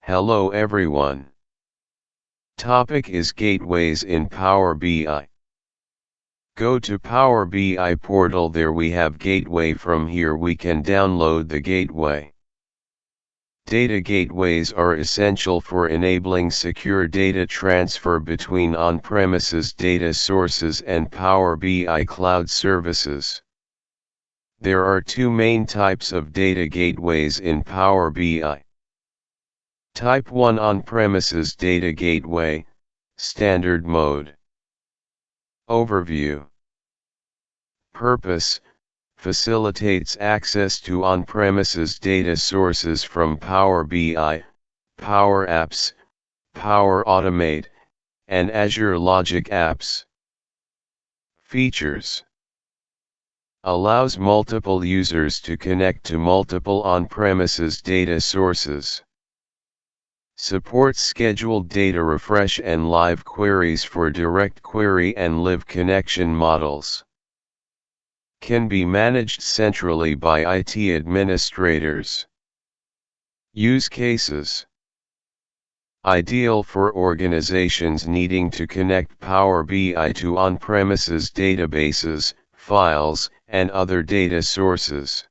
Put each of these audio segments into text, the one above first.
Hello everyone. Topic is gateways in Power BI. Go to Power BI portal. There we have gateway. From here we can download the gateway. Data gateways are essential for enabling secure data transfer between on-premises data sources and Power BI cloud services. There are two main types of data gateways in Power BI. Type 1 on-premises data gateway, standard mode. Overview. Purpose: facilitates access to on-premises data sources from Power BI, Power Apps, Power Automate, and Azure Logic Apps. Features: allows multiple users to connect to multiple on-premises data sources. Supports scheduled data refresh and live queries for direct query and live connection models. Can be managed centrally by IT administrators. Use cases: ideal for organizations needing to connect Power BI to on-premises databases, files, and other data sources.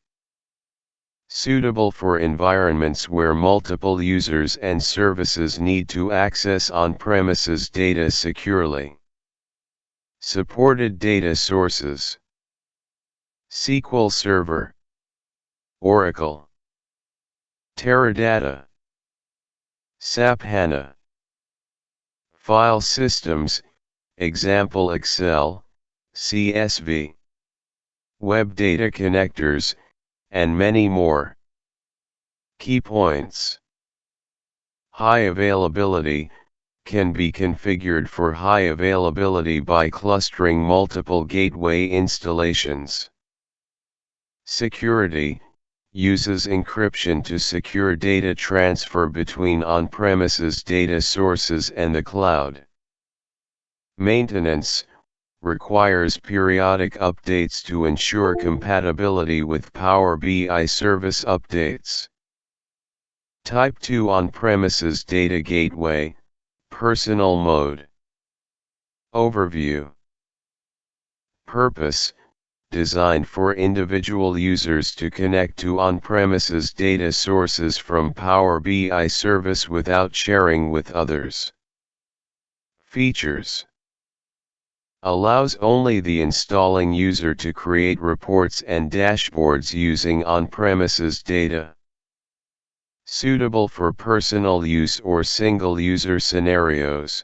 Suitable for environments where multiple users and services need to access on-premises data securely. Supported data sources: SQL Server, Oracle, Teradata, SAP HANA. File systems, example Excel, CSV, web data connectors, and many more. Key points: high availability, can be configured for high availability by clustering multiple gateway installations. Security, uses encryption to secure data transfer between on-premises data sources and the cloud. Maintenance, requires periodic updates to ensure compatibility with Power BI service updates. Type 2 on-premises data gateway, personal mode. Overview. Purpose: designed for individual users to connect to on-premises data sources from Power BI service without sharing with others. Features: allows only the installing user to create reports and dashboards using on-premises data. Suitable for personal use or single-user scenarios.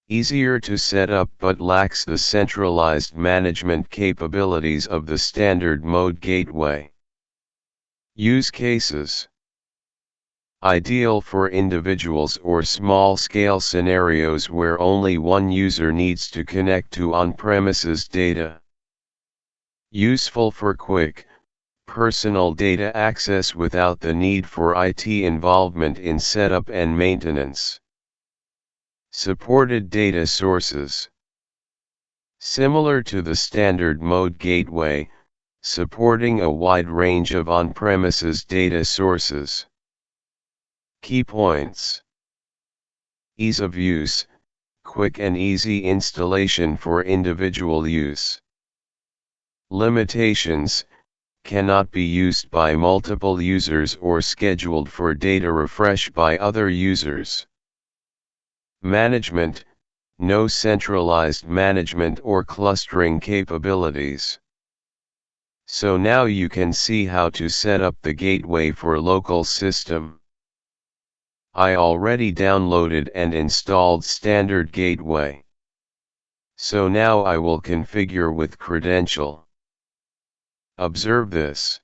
Easier to set up but lacks the centralized management capabilities of the standard mode gateway. Use cases: ideal for individuals or small-scale scenarios where only one user needs to connect to on-premises data. Useful for quick, personal data access without the need for IT involvement in setup and maintenance. Supported data sources. Similar to the standard mode gateway, supporting a wide range of on-premises data sources. Key points: ease of use, quick and easy installation for individual use. Limitations: cannot be used by multiple users or scheduled for data refresh by other users. Management: no centralized management or clustering capabilities. So now you can see how to set up the gateway for local system. I already downloaded and installed standard gateway. So now I will configure with credential. Observe this.